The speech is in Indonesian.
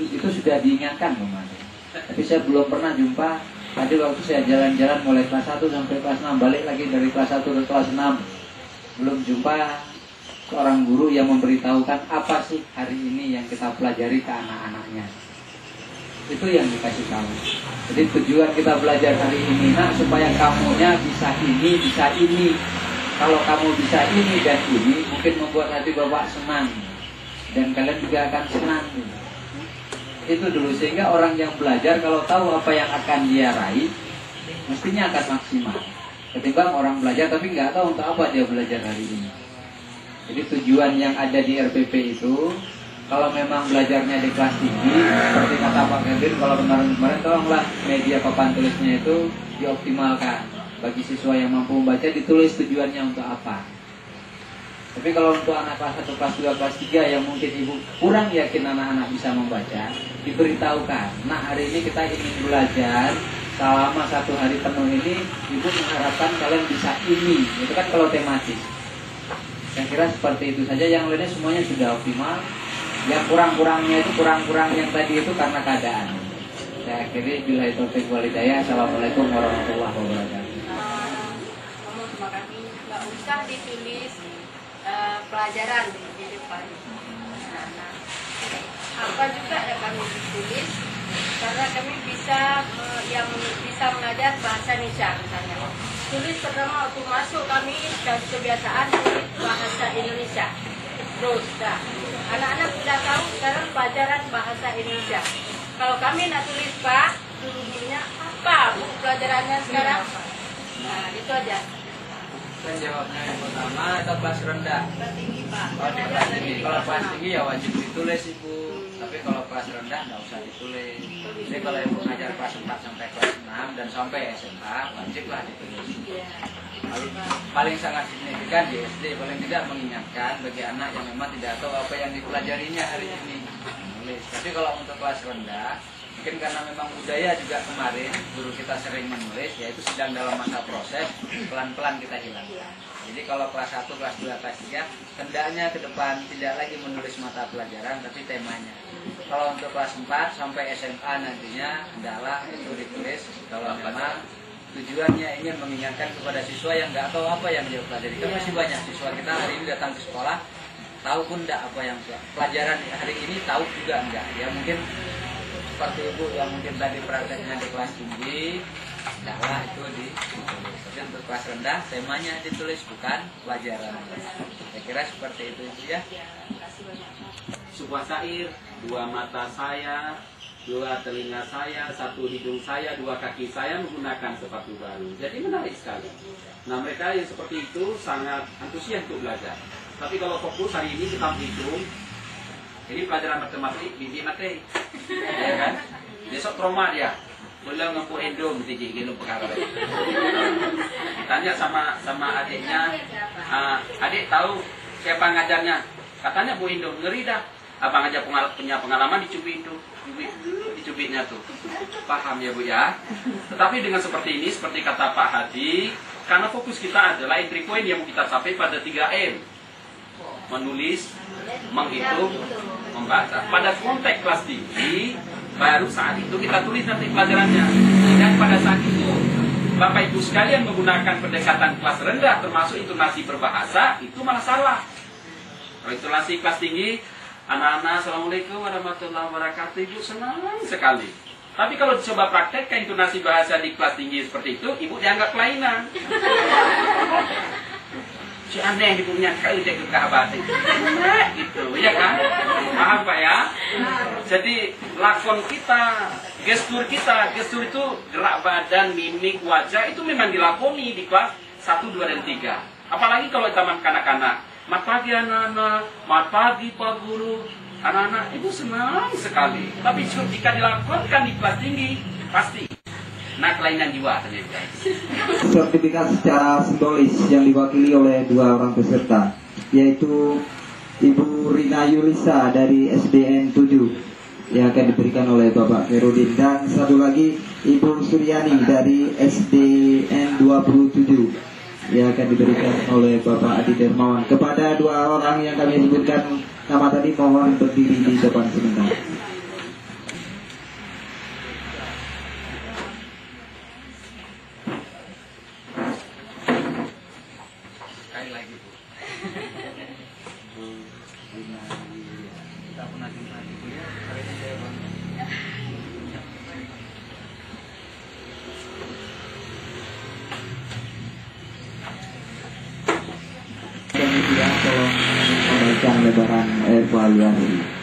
itu sudah diingatkan kemarin. Tapi saya belum pernah jumpa. Tadi waktu saya jalan-jalan mulai kelas 1 sampai kelas 6, balik lagi dari kelas 1 ke kelas 6, belum jumpa seorang guru yang memberitahukan apa sih hari ini yang kita pelajari ke anak-anaknya. Itu yang dikasih tahu. Jadi tujuan kita belajar hari ini, nak, supaya kamunya bisa ini, bisa ini. Kalau kamu bisa ini dan ini, mungkin membuat hati Bapak senang, dan kalian juga akan senang. Itu dulu, sehingga orang yang belajar kalau tahu apa yang akan dia raih, mestinya akan maksimal. Ketimbang orang belajar tapi nggak tahu untuk apa dia belajar hari ini. Jadi tujuan yang ada di RPP itu, kalau memang belajarnya di kelas tinggi, seperti kata Pak Kevin, kalau kemarin-kemarin tolonglah media papan tulisnya itu dioptimalkan. Bagi siswa yang mampu membaca, ditulis tujuannya untuk apa. Tapi kalau untuk anak kelas 1, kelas 2, kelas 3 yang mungkin ibu kurang yakin anak-anak bisa membaca, diberitahukan. Nah, hari ini kita ingin belajar selama 1 hari penuh ini, ibu mengharapkan kalian bisa ini. Itu kan kalau tematis. Saya kira seperti itu saja, yang lainnya semuanya sudah optimal. Yang kurang-kurangnya itu kurang-kurang yang tadi itu karena keadaan. Saya akhiri billahi taufiq wal hidayah. Assalamualaikum warahmatullahi wabarakatuh. Terima kasih. Nggak usah ditulis pelajaran di depan. Nah, apa juga yang kami ditulis, karena kami bisa yang bisa mengajar bahasa Indonesia misalnya. Tulis pertama waktu masuk kami dan kebiasaan tulis bahasa Indonesia. Terus dah, anak-anak sudah tahu sekarang pelajaran bahasa Indonesia. Kalau kami nak tulis Pak, dulu-dulunya apa buku pelajarannya sekarang? Nah, itu aja. Saya jawabnya yang pertama, itu kelas rendah. Kelas tinggi Pak. Oh, di kelas tinggi. Kalau kelas tinggi ya wajib ditulis ibu. Tapi kalau kelas rendah nggak usah ditulis. Jadi kalau ibu ngajar kelas 4 sampai kelas 6 dan sampai SMA, wajiblah ditulis. Paling sangat signifikan di SD, paling tidak mengingatkan bagi anak yang memang tidak tahu apa yang dipelajarinya hari ini. Menulis. Tapi kalau untuk kelas rendah, mungkin karena memang budaya juga kemarin guru kita sering menulis, yaitu sedang dalam masa proses, pelan-pelan kita hilang. Jadi kalau kelas 1, kelas 2, kelas 3, hendaknya ke depan tidak lagi menulis mata pelajaran, tapi temanya. Kalau untuk kelas 4 sampai SMA nantinya, hendaklah itu ditulis kalau memang tujuannya ingin mengingatkan kepada siswa yang nggak tahu apa yang dia pelajari. Kan masih banyak siswa kita hari ini datang ke sekolah, tahu pun enggak apa yang pelajaran hari ini, tahu juga enggak. Ya mungkin seperti ibu yang mungkin tadi prakteknya di kelas tinggi, hendaklah itu ditulis. Tapi untuk kelas rendah, temanya ditulis bukan pelajaran. Saya kira seperti itu ya. Sebuah syair, 2 mata saya, 2 telinga saya, 1 hidung saya, 2 kaki saya menggunakan sepatu baru. Jadi menarik sekali. Nah, mereka yang seperti itu sangat antusias untuk belajar. Tapi kalau fokus hari ini kita hitung, ini pelajaran matematik, biji materi, ya kan? Besok trauma dia, boleh ngempu endom, tinggi gitu perkara. Tanya sama adiknya, adik tahu siapa ngajarnya? Katanya Bu Indom, ngeri dah. Abang aja punya pengalaman dicubit itu, dicubitnya tuh. Paham ya Bu ya? Tetapi dengan seperti ini, seperti kata Pak Hadi, karena fokus kita adalah entry point yang kita capai pada 3M. Menulis, menghitung, membaca. Pada konteks kelas tinggi, baru saat itu kita tulis nanti pelajarannya. Dan pada saat itu, Bapak Ibu sekalian menggunakan pendekatan kelas rendah, termasuk intonasi berbahasa, itu malah salah. Kalau intonasi kelas tinggi, anak-anak, Assalamualaikum warahmatullahi wabarakatuh, Ibu senang sekali. Tapi kalau dicoba praktekkan intonasi bahasa di kelas tinggi seperti itu, Ibu dianggap kelainan. Si aneh ibunya kali dia kegabat itu. Gitu, ya kan? Paham Pak ya? Jadi lakon kita, gestur itu gerak badan, mimik, wajah itu memang dilakoni di kelas 1, 2, dan 3. Apalagi kalau taman kanak-kanak. Mat pagi anak-anak, mat pagi Pak Guru. Anak-anak itu senang sekali. Tapi jika dilakukan di kelas tinggi, pasti nah kelainan jiwa ternyata. Sertifikat secara simbolis yang diwakili oleh 2 orang peserta, yaitu Ibu Rina Yulisa dari SDN 7 yang akan diberikan oleh Bapak Kherudin, dan satu lagi Ibu Suryani dari SDN 27 yang akan diberikan oleh Bapak Adi Dermawan. Kepada 2 orang yang kami sebutkan nama tadi, mohon berdiri di depan sebentar. sekali lagi Bu. Bu Rina Yulia. Kita pernah jumpa di Bu ya. Hari ini saya bangga. Demikian tolong memberikan lebaran evaluasi.